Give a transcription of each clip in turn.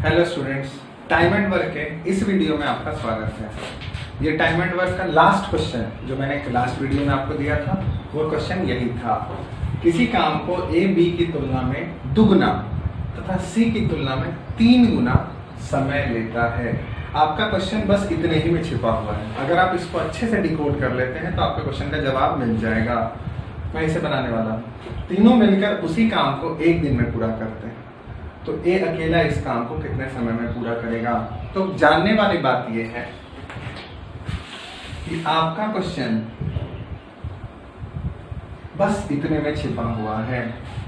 Hello students, time and work के इस video में आपका स्वागत है। ये टाइम एंड वर्क का लास्ट क्वेश्चन जो मैंने लास्ट वीडियो में आपको दिया था वो क्वेश्चन यही था। किसी काम को ए बी की तुलना में दुगुना तथा सी की तुलना में 3 गुना समय लेता है। आपका क्वेश्चन बस इतने ही में छिपा हुआ है। अगर आप इसको अच्छे से डिकोड कर लेते हैं तो आपके क्वेश्चन का जवाब मिल जाएगा। मैं इसे बनाने वाला हूँ। तीनों मिलकर उसी काम को एक दिन में पूरा करते हैं, तो ए अकेला इस काम को कितने समय में पूरा करेगा। तो जानने वाली बात यह है कि आपका क्वेश्चन बस इतने में छिपा हुआ है।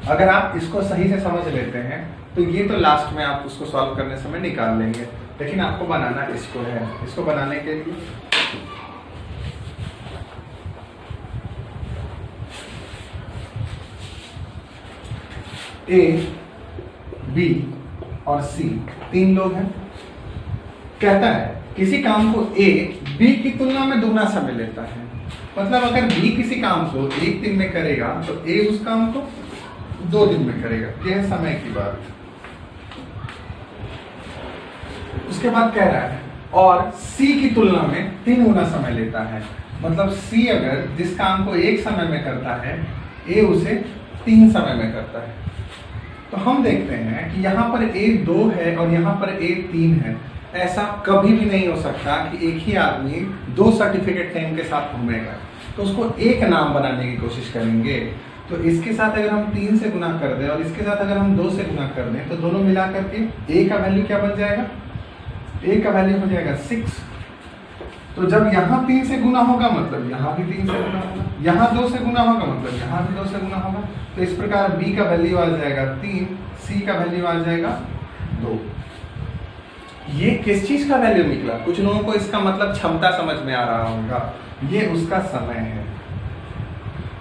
अगर आप इसको सही से समझ लेते हैं तो ये तो लास्ट में आप उसको सॉल्व करने समय निकाल लेंगे, लेकिन आपको बनाना इसको है। इसको बनाने के लिए ए बी और सी 3 लोग हैं। कहता है किसी काम को ए बी की तुलना में दुगना समय लेता है। मतलब अगर बी किसी काम को 1 दिन में करेगा तो ए उस काम को 2 दिन में करेगा। यह है समय की बात। उसके बाद कह रहा है और सी की तुलना में 3 गुना समय लेता है। मतलब सी अगर जिस काम को 1 समय में करता है, ए उसे 3 समय में करता है। तो हम देखते हैं कि यहाँ पर ए 2 है और यहाँ पर ए 3 है। ऐसा कभी भी नहीं हो सकता कि एक ही आदमी 2 सर्टिफिकेट नेम के साथ घूमेगा। तो उसको एक नाम बनाने की कोशिश करेंगे। तो इसके साथ अगर हम 3 से गुना कर दें और इसके साथ अगर हम 2 से गुना कर दें तो दोनों मिला करके ए का वैल्यू क्या बन जाएगा? ए का वैल्यू हो जाएगा 6। तो जब यहाँ 3 से गुना होगा मतलब यहाँ भी 3 से गुना होगा, यहाँ 2 से गुना होगा मतलब यहाँ भी 2 से गुना होगा। तो इस प्रकार बी का वैल्यू आ जाएगा 3, सी का वैल्यू आ जाएगा 2। ये किस चीज का वैल्यू निकला? कुछ लोगों को इसका मतलब क्षमता समझ में आ रहा होगा। ये उसका समय है।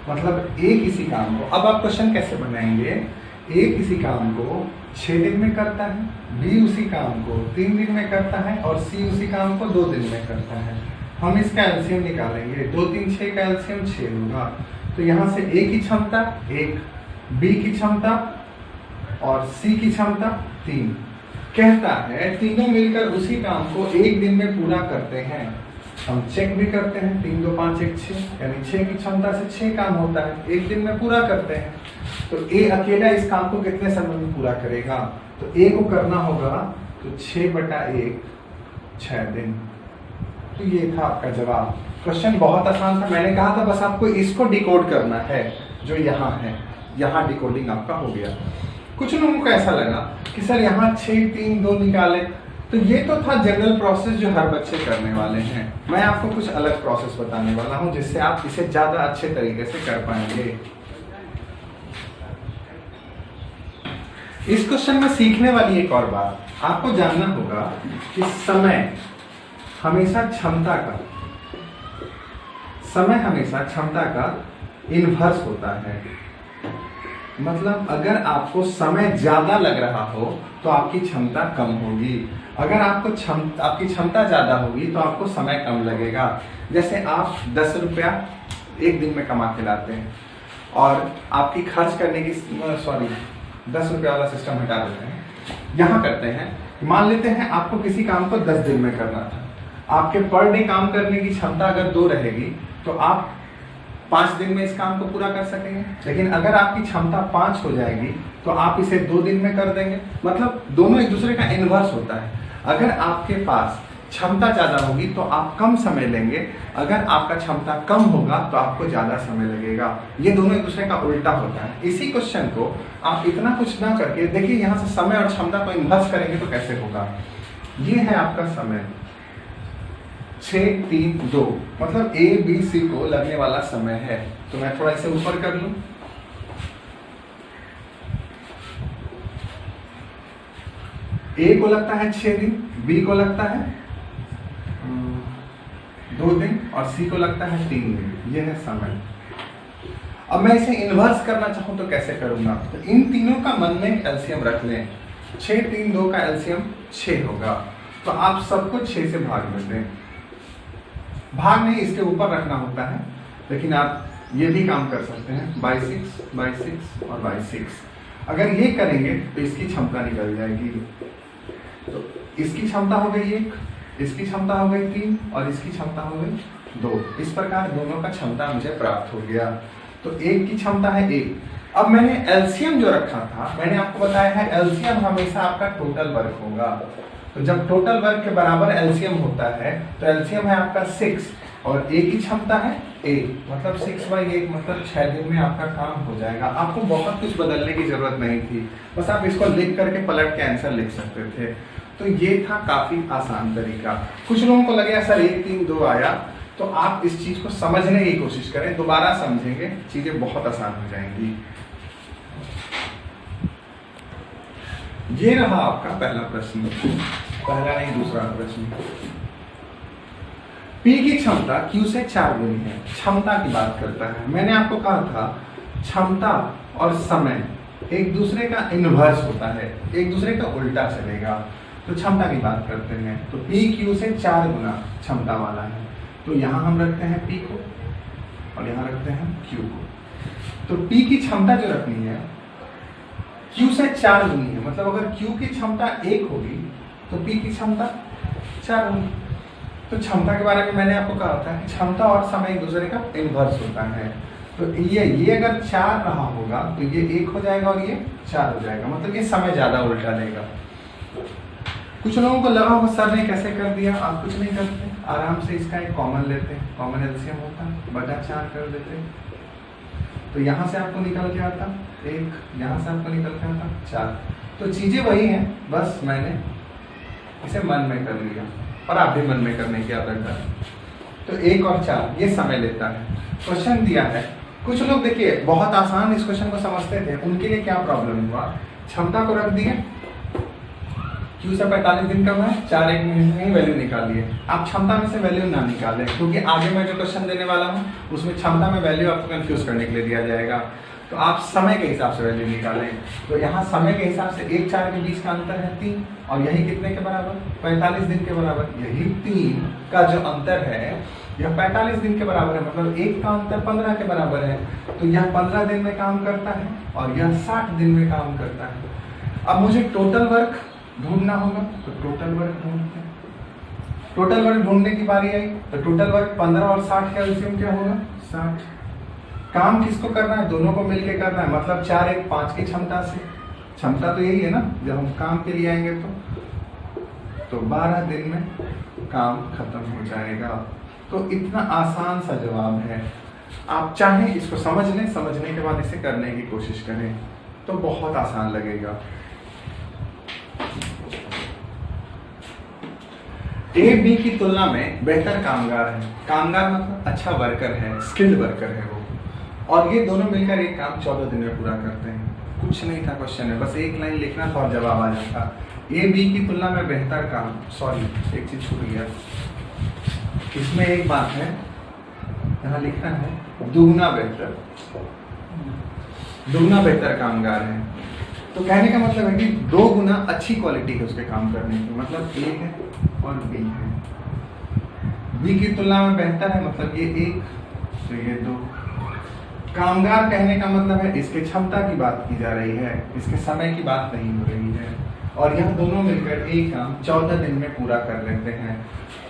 मतलब ए किसी काम को, अब आप क्वेश्चन कैसे बनाएंगे? ए किसी काम को 6 दिन में करता है, बी उसी काम को 3 दिन में करता है और सी उसी काम को 2 दिन में करता है। हम इसका एलसीएम निकालेंगे। 2 3 6 का एलसीएम 6 होगा। तो यहाँ से ए की क्षमता 1, बी की क्षमता और सी की क्षमता 3। कहता है तीनों मिलकर उसी काम को 1 दिन में पूरा करते हैं। हम चेक भी करते हैं। 3 2 5 1 6, यानी 6 की क्षमता से 6 काम होता है, 1 दिन में पूरा करते हैं। तो ए अकेला इस काम को कितने समय में पूरा करेगा? तो ए को करना होगा तो 6/1 6 दिन। तो ये था आपका जवाब। क्वेश्चन बहुत आसान था। मैंने कहा था बस आपको इसको डिकोड करना है जो यहाँ है। यहाँ डिकोडिंग आपका हो गया। कुछ लोगों को ऐसा लगा कि सर यहाँ 6 3 2 निकाले, तो ये तो था जनरल प्रोसेस जो हर बच्चे करने वाले हैं। मैं आपको कुछ अलग प्रोसेस बताने वाला हूँ जिससे आप इसे ज्यादा अच्छे तरीके से कर पाएंगे। इस क्वेश्चन में सीखने वाली एक और बात आपको जानना होगा कि समय हमेशा क्षमता का इनवर्स होता है। मतलब अगर आपको समय ज्यादा लग रहा हो तो आपकी क्षमता कम होगी। अगर आपकी क्षमता ज्यादा होगी तो आपको समय कम लगेगा। जैसे आप 10 रुपया 1 दिन में कमा के लाते हैं और आपकी खर्च करने की 10 रुपया वाला सिस्टम हटा देते हैं। यहाँ करते हैं, मान लेते हैं आपको किसी काम को 10 दिन में करना था। आपके पर डे काम करने की क्षमता अगर 2 रहेगी तो आप 5 दिन में इस काम को पूरा कर सकेंगे। लेकिन अगर आपकी क्षमता 5 हो जाएगी तो आप इसे 2 दिन में कर देंगे। मतलब दोनों एक दूसरे का इनवर्स होता है। अगर आपके पास क्षमता ज्यादा होगी तो आप कम समय लेंगे, अगर आपका क्षमता कम होगा तो आपको ज्यादा समय लगेगा। ये दोनों एक दूसरे का उल्टा होता है। इसी क्वेश्चन को आप इतना कुछ ना करके देखिए, यहाँ से समय और क्षमता को इन्वर्स करेंगे तो कैसे होगा। ये है आपका समय 6 3 2, मतलब ए बी सी को लगने वाला समय है। तो मैं थोड़ा इसे ऊपर कर लूं। ए को लगता है 6 दिन, बी को लगता है 2 दिन और सी को लगता है 3 दिन। यह है समय। अब मैं इसे इन्वर्स करना चाहूं तो कैसे करूंगा? तो इन तीनों का मन में एलसीएम रख लें। 6 3 2 का एलसीएम 6 होगा। तो आप सबको 6 से भाग में दें। भाग नहीं, इसके ऊपर रखना होता है, लेकिन आप ये भी काम कर सकते हैं बाई 6 और बाई 6। अगर ये करेंगे तो इसकी क्षमता निकल जाएगी। तो इसकी क्षमता हो गई 1, इसकी क्षमता हो गई 3 और इसकी क्षमता हो गई 2। इस प्रकार दोनों का क्षमता मुझे प्राप्त हो गया। तो 1 की क्षमता है 1। अब मैंने एलसीएम जो रखा था, मैंने आपको बताया है एलसीएम हमेशा आपका टोटल वर्क होगा। तो जब टोटल वर्क के बराबर एलसीएम होता है तो एलसीएम है आपका 6 और A की क्षमता है 8, मतलब 6/8 मतलब 6 दिन में आपका काम हो जाएगा। आपको बहुत कुछ बदलने की जरूरत नहीं थी, बस आप इसको लिख करके पलट के आंसर लिख सकते थे। तो ये था काफी आसान तरीका। कुछ लोगों को लगेगा सर 1 3 2 आया, तो आप इस चीज को समझने की कोशिश करें, दोबारा समझेंगे चीजें बहुत आसान हो जाएंगी। ये रहा आपका पहला प्रश्न, पहला नहीं दूसरा प्रश्न। P की क्षमता Q से 4 गुनी है, क्षमता की बात करता है। मैंने आपको कहा था क्षमता और समय एक दूसरे का इनवर्स होता है, एक दूसरे का उल्टा चलेगा। तो क्षमता की बात करते हैं तो P Q से 4 गुना क्षमता वाला है। तो यहां हम रखते हैं P को और यहां रखते हैं Q को। तो P की क्षमता जो रखनी है Q से 4 गुनी है, मतलब अगर Q की क्षमता 1 होगी तो P की क्षमता 4 होगी। तो क्षमता के बारे में मैंने आपको कहा था कि क्षमता और समय एक दूसरे का इनवर्स होता है। तो ये अगर 4 रहा होगा तो ये 1 हो जाएगा और ये 4 हो जाएगा, मतलब ये समय ज्यादा उल्टा लेगा। कुछ लोगों को लगा हो सर ने कैसे कर दिया, आप कुछ नहीं करते, आराम से इसका एक कॉमन लेते हैं, कॉमन एलसीएम होता है, बटा 4 कर देते हैं। तो यहाँ से आपको निकल के आता 1, यहाँ से आपको निकल के आता 4। तो चीजें वही हैं, बस मैंने इसे मन में कर लिया और आप भी मन में करने की आदत है। तो 1 और 4 ये समय लेता है। क्वेश्चन दिया है, कुछ लोग देखिए बहुत आसान इस क्वेश्चन को समझते थे, उनके लिए क्या प्रॉब्लम हुआ, क्षमता को रख दिए, Q से 45 दिन कम है, 4 1 मिनट में ही वैल्यू निकाल लिए। आप क्षमता में से वैल्यू ना निकालें, क्योंकि आगे मैं जो क्वेश्चन देने वाला हूँ उसमें क्षमता में वैल्यू आपको कंफ्यूज करने के लिए दिया जाएगा। तो आप समय के हिसाब से वैल्यू निकालें। तो यहाँ समय के हिसाब से 1 4 के बीच का अंतर है 3, और यही कितने के बराबर, 45 दिन के बराबर। यही 3 का जो अंतर है यह 45 दिन के बराबर है, मतलब 1 का अंतर 15 के बराबर है। तो यह 15 दिन में काम करता है और यह 60 दिन में काम करता है। अब मुझे टोटल वर्क ढूंढना होगा, तो टोटल वर्क ढूंढते हैं। टोटल वर्क ढूंढने की बारी आई तो टोटल वर्क 15 और 60 का एलसीएम क्या होगा, 60। काम किसको करना है, दोनों को मिलके करना है, मतलब 4 1 5 की क्षमता से। क्षमता तो यही है ना, जब हम काम के लिए आएंगे तो 12 दिन में काम खत्म हो जाएगा। तो इतना आसान सा जवाब है। आप चाहें इसको समझ लें, समझने के बाद इसे करने की कोशिश करें तो बहुत आसान लगेगा। ए बी की तुलना में बेहतर कामगार है। कामगार मतलब अच्छा वर्कर है, स्किल्ड वर्कर है वो, और ये दोनों मिलकर एक काम 14 दिन में पूरा करते हैं। कुछ नहीं था क्वेश्चन में, बस एक लाइन लिखना था और जवाब आ जाता। ए बी की तुलना में बेहतर काम, सॉरी एक चीज छूट गया, इसमें एक बात है, यहाँ लिखना है दुगना बेहतर कामगार है। तो कहने का मतलब है कि 2 गुना अच्छी क्वालिटी है उसके काम करने की, मतलब ए है और बी है। बी की तुलना में बेहतर है, मतलब ये 1 तो ये 2। कामगार कहने का मतलब है इसके क्षमता की बात की जा रही है, इसके समय की बात नहीं हो रही है। और यह दोनों मिलकर एक काम 14 दिन में पूरा कर लेते हैं।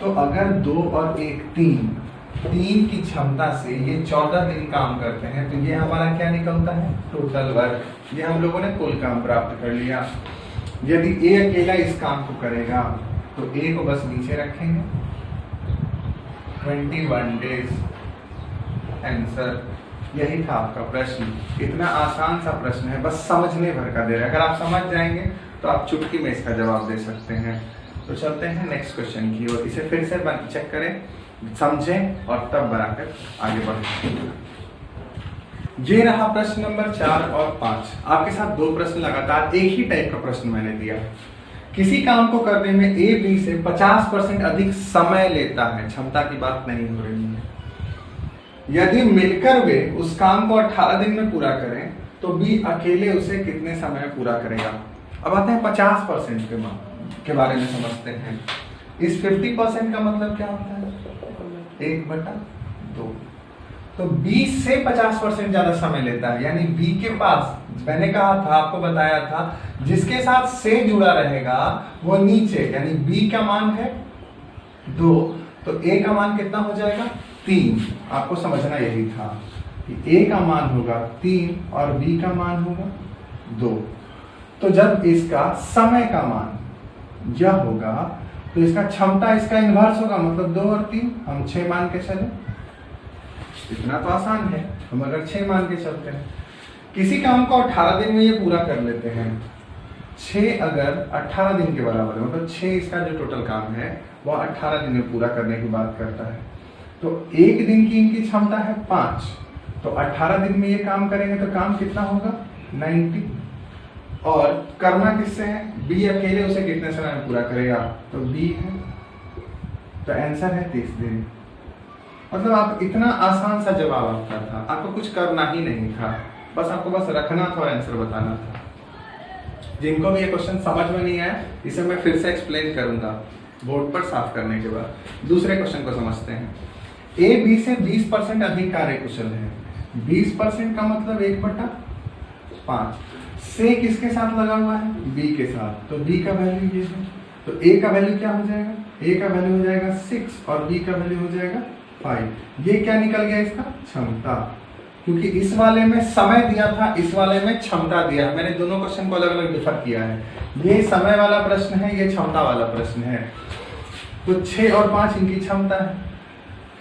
तो अगर 2 और 1 3 की क्षमता से ये 14 दिन काम करते हैं, तो ये हमारा क्या निकलता है, टोटल वर्क। ये हम लोगों ने कुल काम प्राप्त कर लिया। यदि ए अकेला इस काम को करेगा तो ए को बस नीचे रखेंगे, 21 डेज आंसर। यही था आपका प्रश्न। इतना आसान सा प्रश्न है, बस समझने भर का दे रहा है। अगर आप समझ जाएंगे तो आप चुटकी में इसका जवाब दे सकते हैं। तो चलते हैं नेक्स्ट क्वेश्चन की ओर। इसे फिर से चेक करें, समझें और तब बनाकर आगे बढ़ें। ये रहा प्रश्न नंबर 4 और 5। आपके साथ 2 प्रश्न लगातार एक ही टाइप का प्रश्न मैंने दिया। किसी काम को करने में ए बी से 50% अधिक समय लेता है, क्षमता की बात नहीं हो रही है। यदि मिलकर वे उस काम को 18 दिन में पूरा करें तो बी अकेले उसे कितने समय में पूरा करेगा। अब आते हैं 50% के बारे में समझते हैं। इस 50% का मतलब क्या होता है, 1/2। तो 20 से 50% ज्यादा समय लेता है, यानी बी के पास, मैंने कहा था, आपको बताया था, जिसके साथ से जुड़ा रहेगा वो नीचे, यानी बी का मान है 2, तो ए का मान कितना हो जाएगा 3। आपको समझना यही था कि ए का मान होगा 3 और बी का मान होगा 2। तो जब इसका समय का मान यह होगा तो इसका क्षमता इसका इन्वर्स होगा, मतलब 2 और 3, हम 6 मान के चले। इतना तो आसान है, हम अगर 6 मान के चलते हैं, किसी काम को 18 दिन में ये पूरा कर लेते हैं। 6 अगर 18 दिन के बराबर है, मतलब 6 इसका जो टोटल काम है वो 18 दिन में पूरा करने की बात करता है। तो एक दिन की इनकी क्षमता है 5, तो 18 दिन में ये काम करेंगे तो काम कितना होगा 90। और करना किससे है, बी अकेले उसे कितने समय में पूरा करेगा, तो बी है, तो आंसर है 30 दिन। मतलब आप इतना आसान सा जवाब आपका था, आपको कुछ करना ही नहीं था, बस आपको बस रखना था और आंसर बताना था। जिनको भी ये क्वेश्चन समझ में नहीं आया, इसे मैं फिर से एक्सप्लेन करूंगा बोर्ड पर साफ करने के बाद। दूसरे क्वेश्चन को समझते हैं। ए बी से 20% अधिक कार्यकुशल है। 20% का मतलब 1/5। से किसके साथ लगा हुआ है, बी के साथ, तो बी का वैल्यू ये है, तो ए का वैल्यू क्या हो जाएगा, ए का वैल्यू हो जाएगा 6 और बी का वैल्यू हो जाएगा 5। ये क्या निकल गया इसका क्षमता, क्योंकि इस वाले में समय दिया था, इस वाले में क्षमता दिया। मैंने दोनों क्वेश्चन को अलग अलग डिफर किया है, ये समय वाला प्रश्न है, ये क्षमता वाला प्रश्न है। तो 6 और 5 इनकी क्षमता है।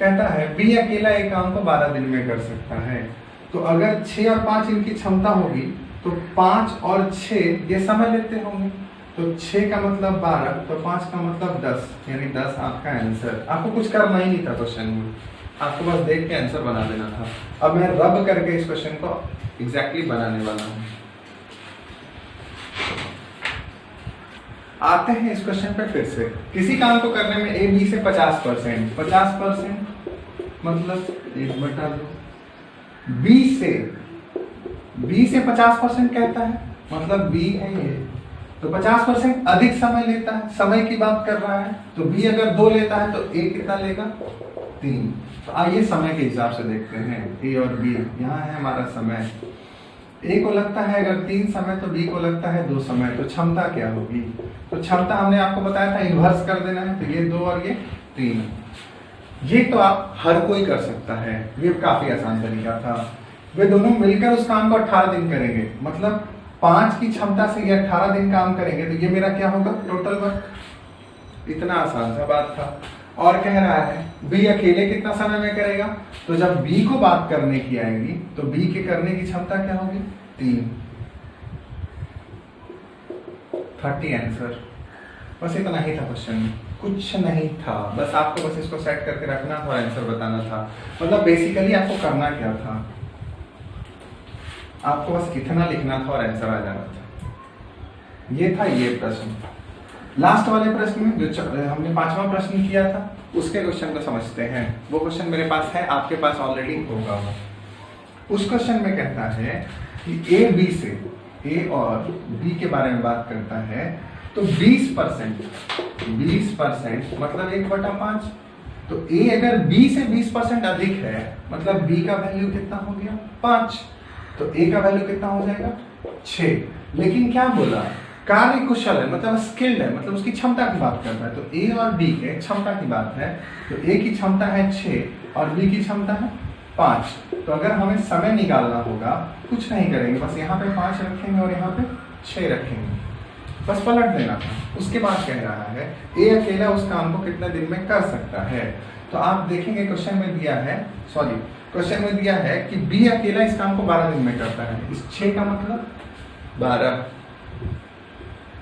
कहता है बी अकेला एक काम को 12 दिन में कर सकता है। तो अगर 6 और 5 इनकी क्षमता होगी तो 5 और 6 ये समय लेते होंगे, तो 6 का मतलब 12, तो 5 का मतलब 10, यानी 10 आपका आंसर। आपको कुछ करना ही नहीं था क्वेश्चन में, आपको बस देख के आंसर बना देना था। अब मैं रब करके इस क्वेश्चन को एग्जैक्टली बनाने वाला हूं। आते हैं इस क्वेश्चन पे फिर से। किसी काम को करने में ए बी से 50%, 50% मतलब 1/2। बी से 50% कहता है, मतलब बी है ये, तो 50% अधिक समय लेता है, समय की बात कर रहा है। तो बी अगर 2 लेता है तो ए कितना लेगा 3। तो आइए समय के हिसाब से देखते हैं, ए और बी। यहाँ है हमारा समय, ए को लगता है अगर 3 समय तो बी को लगता है 2 समय, तो क्षमता क्या होगी, तो क्षमता हमने आपको बताया था इन्वर्स कर देना है, तो ये 2 और ये 3। ये तो आप हर कोई कर सकता है, ये काफी आसान तरीका था। वे दोनों मिलकर उस काम को 18 दिन करेंगे, मतलब 5 की क्षमता से ये 18 दिन काम करेंगे, तो ये मेरा क्या होगा टोटल वर्क। इतना आसान सा बात था। और कह रहा है बी अकेले कितना समय में करेगा, तो जब बी को बात करने की आएगी तो बी के करने की क्षमता क्या होगी 3, 30 आंसर। बस इतना ही था क्वेश्चन में, कुछ नहीं था, बस आपको बस इसको सेट करके रखना था और आंसर बताना था। मतलब बेसिकली आपको करना क्या था, आपको बस इतना लिखना था और आंसर आ जाना था। ये था ये प्रश्न। लास्ट वाले प्रश्न में जो हमने 5वां प्रश्न किया था उसके क्वेश्चन को समझते हैं। वो क्वेश्चन मेरे पास है, आपके पास ऑलरेडी होगा। उस क्वेश्चन में कहता है कि ए बी से, ए और बी के बारे में बात करता है, तो 20% मतलब 1/5। तो ए अगर बी से 20% अधिक है, मतलब बी का वैल्यू कितना हो गया 5, तो ए का वैल्यू कितना हो जाएगा 6। लेकिन क्या बोला, कार्य कुशल है, मतलब स्किल्ड है, मतलब उसकी क्षमता की बात करता है। तो ए और बी के क्षमता की बात है, तो ए की क्षमता है 6 और बी की क्षमता है 5। तो अगर हमें समय निकालना होगा, कुछ नहीं करेंगे, बस यहाँ पे 5 रखेंगे और यहाँ पे 6 रखेंगे, बस पलट देना था। उसके बाद कह रहा है ए अकेला उस काम को कितने दिन में कर सकता है। तो आप देखेंगे क्वेश्चन में दिया है कि बी अकेला इस काम को 12 दिन में करता है। इस 6 का मतलब 12,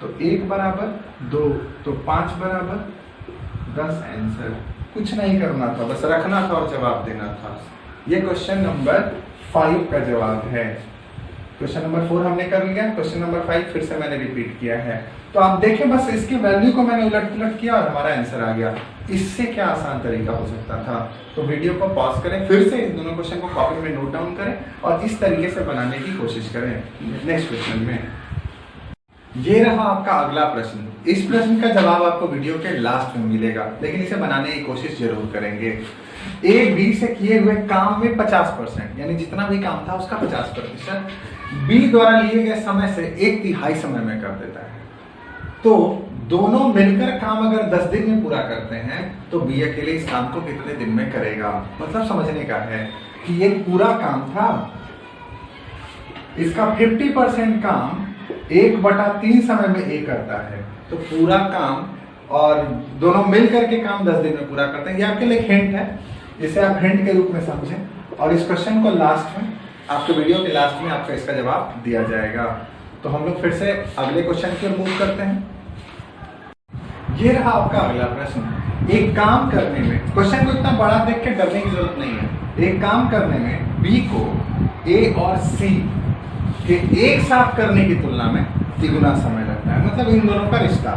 तो 1 बराबर 2, तो 5 बराबर 10 आंसर। कुछ नहीं करना था, बस रखना था और जवाब देना था। ये क्वेश्चन नंबर 5 का जवाब है। क्वेश्चन नंबर 4 हमने कर लिया, क्वेश्चन नंबर 5 फिर से मैंने रिपीट किया है। तो आप देखें, बस इसकी वैल्यू को मैंने उलट पुलट किया और हमारा आंसर आ गया। इससे क्या आसान तरीका हो सकता था। तो वीडियो को पॉज करें, फिर से इन दोनों क्वेश्चन को कॉपी में नोट डाउन करें और इस तरीके से बनाने की कोशिश करें। नेक्स्ट क्वेश्चन में ये रहा आपका अगला प्रश्न। इस प्रश्न का जवाब आपको वीडियो के लास्ट में मिलेगा, लेकिन इसे बनाने की कोशिश जरूर करेंगे। ए बी से किए हुए काम में 50%, यानी जितना भी काम था उसका 50% बी द्वारा लिए गए समय से 1/3 समय में कर देता है। तो दोनों मिलकर काम अगर 10 दिन में पूरा करते हैं तो बी अकेले इस काम को कितने दिन में करेगा। मतलब समझने का है कि ये पूरा काम था, इसका 50% काम 1/3 समय में ए करता है, तो पूरा काम और दोनों मिलकर के काम 10 दिन में पूरा करते हैं। ये आपके लिए हिंट है, इसे आप हिंट के रूप में समझें और इस क्वेश्चन को लास्ट में, आपके वीडियो के लास्ट में आपका इसका जवाब दिया जाएगा। तो हम लोग फिर से अगले क्वेश्चन की ओर मूव करते हैं। ये रहा आपका अगला प्रश्न। एक काम करने में, क्वेश्चन को इतना बड़ा देख के डरने की जरूरत नहीं है। एक काम करने में बी को ए और सी के एक साथ करने की तुलना में 3 गुना समय लगता है। मतलब इन दोनों का रिश्ता,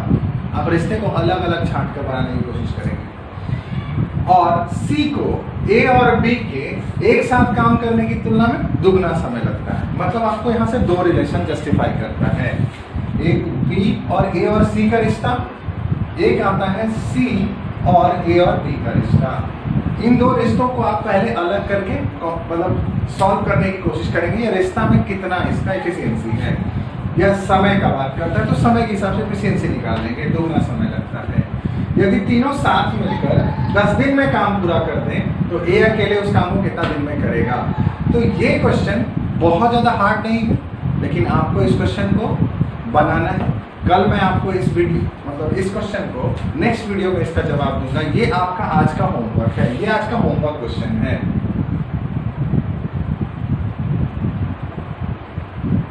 आप रिश्ते को अलग अलग छांट कर बनाने की कोशिश करेंगे। और सी को ए और बी के एक साथ काम करने की तुलना में दुगना समय लगता है। मतलब आपको यहाँ से 2 रिलेशन जस्टिफाई करता है, एक बी और ए और सी का रिश्ता, एक आता है सी और ए और बी का रिश्ता। इन 2 रिश्तों को आप पहले अलग करके मतलब सॉल्व करने की कोशिश करेंगे। ये रिश्ता में कितना इसका एफिशिएंसी है, यह समय का बात करता है, तो समय के हिसाब से एफिशिएंसी निकाल लेंगे, 2 गुना समय लगता है। यदि तीनों साथ मिलकर 10 दिन में काम पूरा कर दें तो ए अकेले उस काम को कितना दिन में करेगा। तो ये क्वेश्चन बहुत ज्यादा हार्ड नहीं है, लेकिन आपको इस क्वेश्चन को बनाना है। कल मैं आपको इस वीडियो मतलब इस क्वेश्चन को नेक्स्ट वीडियो में इसका जवाब दूंगा। ये आपका आज का होमवर्क है, ये आज का होमवर्क क्वेश्चन है,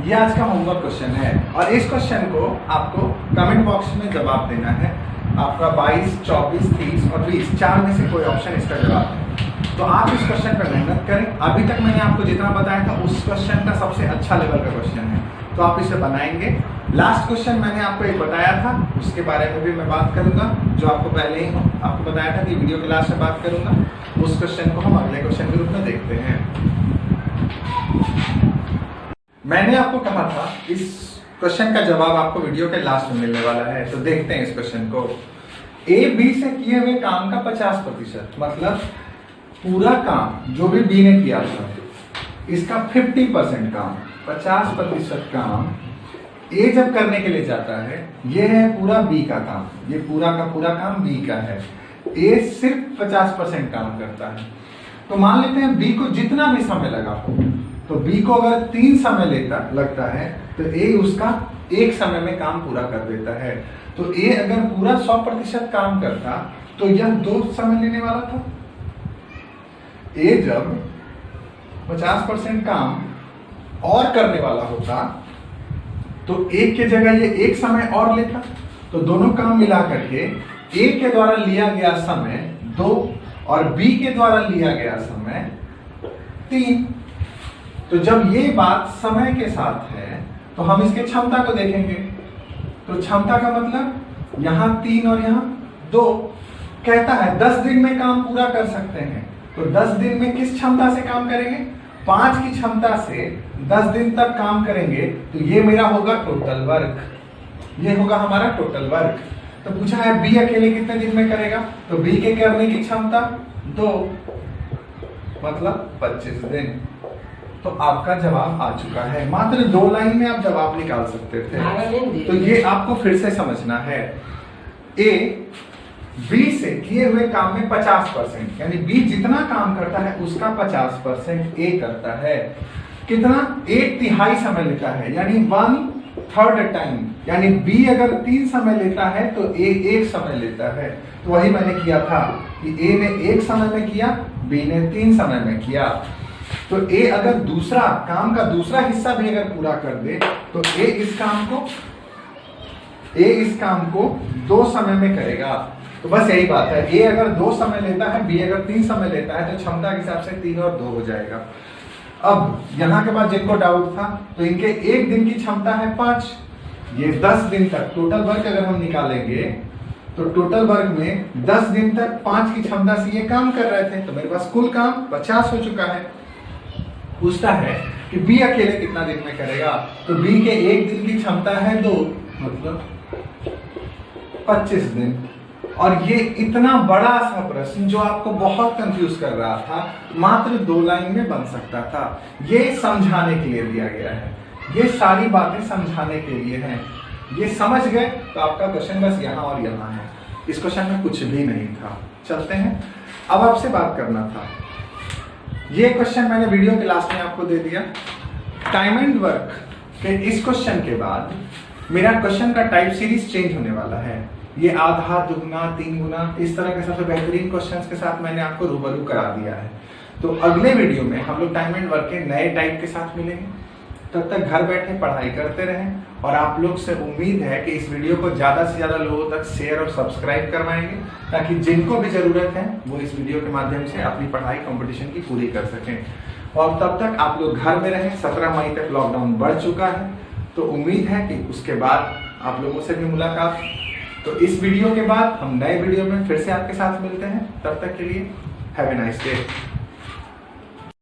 ये आज का होमवर्क क्वेश्चन है। और इस क्वेश्चन को आपको कमेंट बॉक्स में जवाब देना है। आपका 22, 24, 30 और 20 4 में से कोई ऑप्शन इसका जवाब है। तो आप इस क्वेश्चन पर मेहनत करें। अभी तक मैंने आपको जितना बताया था उस क्वेश्चन का सबसे अच्छा लेवल का क्वेश्चन है, तो आप इसे बनाएंगे। लास्ट क्वेश्चन मैंने आपको एक बताया था, उसके बारे में भी मैं बात करूंगा, जो आपको पहले ही आपको बताया था कि वीडियो के लास्ट में बात करूंगा। उस क्वेश्चन को हम अगले क्वेश्चन के रूप में देखते हैं। मैंने आपको कहा था इस क्वेश्चन का जवाब आपको वीडियो के लास्ट में मिलने वाला है, तो देखते हैं इस क्वेश्चन को। ए बी से किए हुए काम का 50%, मतलब पूरा काम जो भी बी ने किया था इसका 50% काम, 50% काम ए जब करने के लिए जाता है, ये है पूरा बी का काम, ये पूरा का पूरा काम बी का है। ए सिर्फ 50% काम करता है। तो मान लेते हैं बी को जितना भी समय लगा हो, तो बी को अगर 3 समय लगता है तो ए उसका 1 समय में काम पूरा कर देता है। तो ए अगर पूरा 100% काम करता तो यह 2 समय लेने वाला था। ए जब 50% काम और करने वाला होता तो एक के जगह ये 1 समय और लेता, तो दोनों काम मिला करके ए के द्वारा लिया गया समय 2 और बी के द्वारा लिया गया समय 3। तो जब ये बात समय के साथ है तो हम इसके क्षमता को देखेंगे। तो क्षमता का मतलब यहाँ 3 और यहाँ 2, कहता है 10 दिन में काम पूरा कर सकते हैं। तो 10 दिन में किस क्षमता से काम करेंगे? 5 की क्षमता से 10 दिन तक काम करेंगे, तो ये मेरा होगा टोटल वर्क, ये होगा हमारा टोटल वर्क। तो पूछा है बी अकेले कितने दिन में करेगा, तो बी के करने की क्षमता 2, मतलब 25 दिन। तो आपका जवाब आ चुका है। मात्र 2 लाइन में आप जवाब निकाल सकते थे। तो ये आपको फिर से समझना है। ए बी से किए हुए काम में 50%, यानी बी जितना काम करता है उसका 50% ए करता है। कितना? 1/3 समय लेता है, यानी 1/3 टाइम। यानी बी अगर 3 समय लेता है तो ए 1 समय लेता है। तो वही मैंने किया था कि ए ने 1 समय में किया, बी ने 3 समय में किया। तो ए अगर दूसरा काम का दूसरा हिस्सा भी अगर पूरा कर दे तो ए इस काम को 2 समय में करेगा। तो बस यही बात है, ए अगर 2 समय लेता है, बी अगर 3 समय लेता है, तो क्षमता के हिसाब से 3 और 2 हो जाएगा। अब यहाँ के बाद जिनको डाउट था, तो इनके 1 दिन की क्षमता है 5, ये 10 दिन तक टोटल वर्क अगर हम निकालेंगे तो टोटल वर्क में 10 दिन तक 5 की क्षमता से ये काम कर रहे थे। तो मेरे पास कुल काम 50 हो चुका है। पूछता है कि बी अकेले कितना दिन में करेगा, तो बी के 1 दिन की क्षमता है 2, मतलब 25 दिन। और ये इतना बड़ा सा प्रश्न जो आपको बहुत कंफ्यूज कर रहा था, मात्र 2 लाइन में बन सकता था। ये समझाने के लिए दिया गया है, ये सारी बातें समझाने के लिए हैं। ये समझ गए तो आपका क्वेश्चन बस यहाँ और यहाँ है। इस क्वेश्चन में कुछ भी नहीं था। चलते हैं, अब आपसे बात करना था। ये क्वेश्चन मैंने वीडियो के लास्ट में आपको दे दिया। टाइम एंड वर्क के इस क्वेश्चन के बाद मेरा क्वेश्चन का टाइप सीरीज चेंज होने वाला है। ये आधा, दुगना, 3 गुना, इस तरह के सबसे बेहतरीन क्वेश्चंस के साथ मैंने आपको रूबरू करा दिया है। तो अगले वीडियो में हम लोग टाइम एंड वर्क के नए टाइप के साथ मिलेंगे। तब तक घर बैठे पढ़ाई करते रहें, और आप लोग से उम्मीद है कि इस वीडियो को ज्यादा से ज्यादा लोगों तक शेयर और सब्सक्राइब करवाएंगे, ताकि जिनको भी जरूरत है वो इस वीडियो के माध्यम से अपनी पढ़ाई कंपटीशन की पूरी कर सकें। और तब तक आप लोग घर में रहें। 17 मई तक लॉकडाउन बढ़ चुका है, तो उम्मीद है कि उसके बाद आप लोगों से भी मुलाकात। तो इस वीडियो के बाद हम नए वीडियो में फिर से आपके साथ मिलते हैं। तब तक के लिए हैव ए नाइस डे।